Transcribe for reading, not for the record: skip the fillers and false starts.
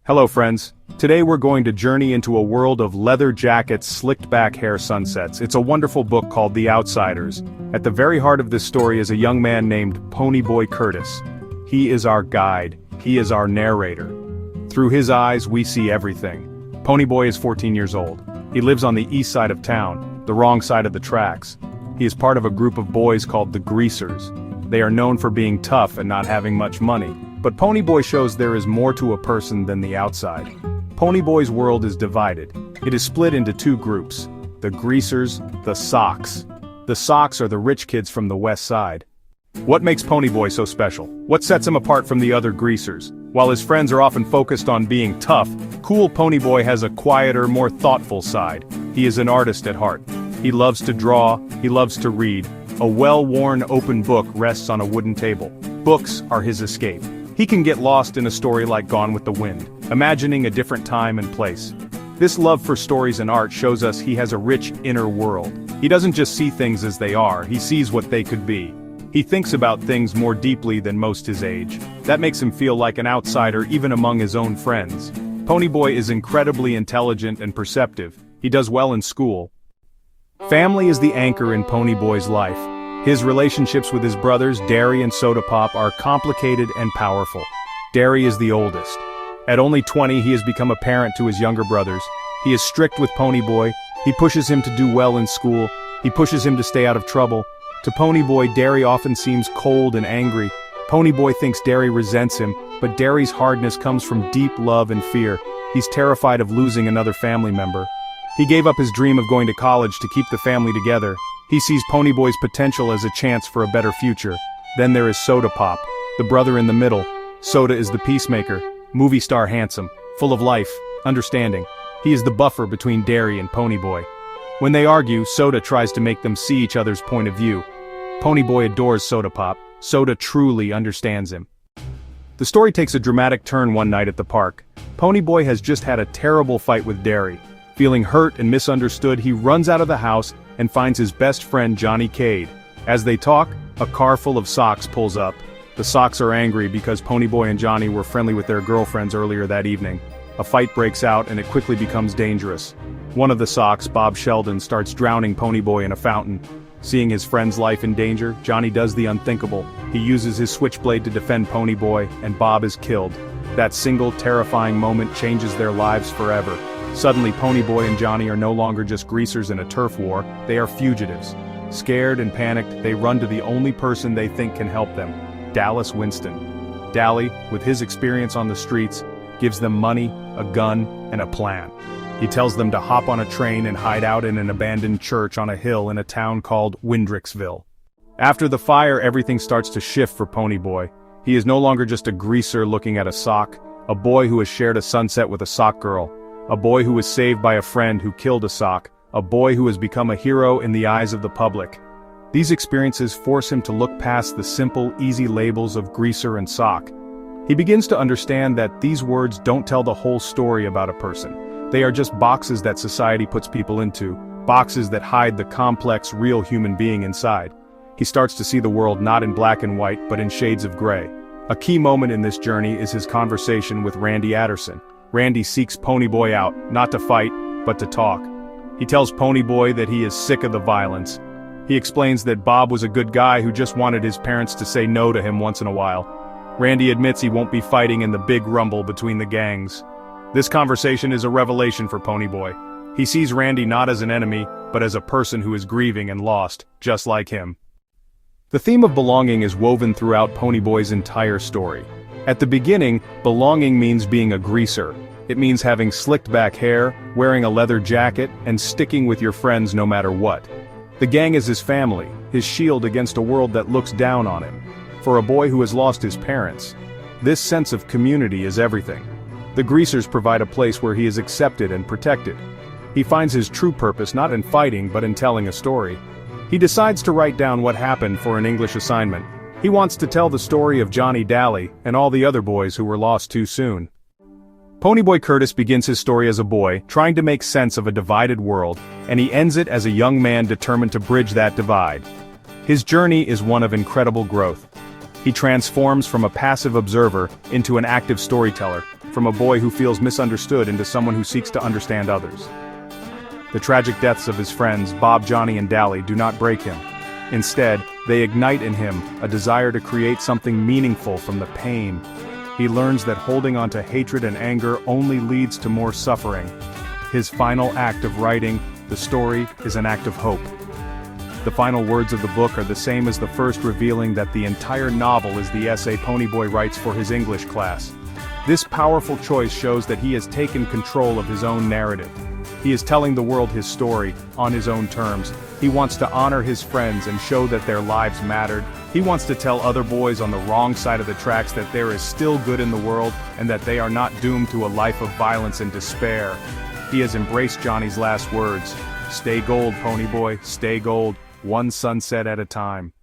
Hello friends. Today we're going to journey into a world of leather jackets, slicked back hair, sunsets. It's a wonderful book called The Outsiders. At the very heart of this story is a young man named Ponyboy Curtis. He is our guide. He is our narrator. Through his eyes we see everything. Ponyboy is 14 years old. He lives on the east side of town, the wrong side of the tracks. He is part of a group of boys called the Greasers. They are known for being tough and not having much money. But Ponyboy shows there is more to a person than the outside. Ponyboy's world is divided. It is split into two groups: the Greasers, the Socks. The Socks are the rich kids from the west side. What makes Ponyboy so special? What sets him apart from the other Greasers? While his friends are often focused on being tough, cool Ponyboy has a quieter, more thoughtful side. He is an artist at heart. He loves to draw, he loves to read. A well-worn open book rests on a wooden table. Books are his escape. He can get lost in a story like Gone with the Wind, imagining a different time and place. This love for stories and art shows us he has a rich inner world. He doesn't just see things as they are, he sees what they could be. He thinks about things more deeply than most his age. That makes him feel like an outsider even among his own friends. Ponyboy is incredibly intelligent and perceptive. He does well in school. Family is the anchor in Ponyboy's life. His relationships with his brothers, Derry and Soda Pop, are complicated and powerful. Derry is the oldest. At only 20, he has become a parent to his younger brothers. He is strict with Ponyboy. He pushes him to do well in school. He pushes him to stay out of trouble. To Ponyboy, Derry often seems cold and angry. Ponyboy thinks Derry resents him, but Derry's hardness comes from deep love and fear. He's terrified of losing another family member. He gave up his dream of going to college to keep the family together. He sees Ponyboy's potential as a chance for a better future. Then there is Soda Pop, the brother in the middle. Soda is the peacemaker, movie star handsome, full of life, understanding. He is the buffer between Derry and Ponyboy. When they argue, Soda tries to make them see each other's point of view. Ponyboy adores Soda Pop. Soda truly understands him. The story takes a dramatic turn one night at the park. Ponyboy has just had a terrible fight with Derry. Feeling hurt and misunderstood, he runs out of the house and finds his best friend Johnny Cade. As they talk, a car full of Socks pulls up. The Socks are angry because Ponyboy and Johnny were friendly with their girlfriends earlier that evening. A fight breaks out and it quickly becomes dangerous. One of the Socks, Bob Sheldon, starts drowning Ponyboy in a fountain. Seeing his friend's life in danger, Johnny does the unthinkable. He uses his switchblade to defend Ponyboy, and Bob is killed. That single terrifying moment changes their lives forever. Suddenly, Ponyboy and Johnny are no longer just greasers in a turf war, they are fugitives. Scared and panicked, they run to the only person they think can help them, Dallas Winston. Dally, with his experience on the streets, gives them money, a gun, and a plan. He tells them to hop on a train and hide out in an abandoned church on a hill in a town called Windricksville. After the fire, everything starts to shift for Ponyboy. He is no longer just a greaser looking at a sock, a boy who has shared a sunset with a sock girl. A boy who was saved by a friend who killed a sock, a boy who has become a hero in the eyes of the public. These experiences force him to look past the simple, easy labels of greaser and sock. He begins to understand that these words don't tell the whole story about a person. They are just boxes that society puts people into, boxes that hide the complex, real human being inside. He starts to see the world not in black and white, but in shades of gray. A key moment in this journey is his conversation with Randy Anderson. Randy seeks Ponyboy out, not to fight, but to talk. He tells Ponyboy that he is sick of the violence. He explains that Bob was a good guy who just wanted his parents to say no to him once in a while. Randy admits he won't be fighting in the big rumble between the gangs. This conversation is a revelation for Ponyboy. He sees Randy not as an enemy, but as a person who is grieving and lost, just like him. The theme of belonging is woven throughout Ponyboy's entire story. At the beginning, belonging means being a greaser. It means having slicked back hair, wearing a leather jacket, and sticking with your friends no matter what. The gang is his family, his shield against a world that looks down on him. For a boy who has lost his parents, this sense of community is everything. The Greasers provide a place where he is accepted and protected. He finds his true purpose not in fighting but in telling a story. He decides to write down what happened for an English assignment. He wants to tell the story of Johnny Dally and all the other boys who were lost too soon. Ponyboy Curtis begins his story as a boy, trying to make sense of a divided world, and he ends it as a young man determined to bridge that divide. His journey is one of incredible growth. He transforms from a passive observer into an active storyteller, from a boy who feels misunderstood into someone who seeks to understand others. The tragic deaths of his friends, Bob, Johnny, and Dally, do not break him. Instead, they ignite in him a desire to create something meaningful from the pain. He learns that holding on to hatred and anger only leads to more suffering. His final act of writing the story is an act of hope. The final words of the book are the same as the first, revealing that the entire novel is the essay Ponyboy writes for his English class. This powerful choice shows that he has taken control of his own narrative. He is telling the world his story, on his own terms. He wants to honor his friends and show that their lives mattered. He wants to tell other boys on the wrong side of the tracks that there is still good in the world, and that they are not doomed to a life of violence and despair. He has embraced Johnny's last words. Stay gold, Ponyboy, stay gold, one sunset at a time.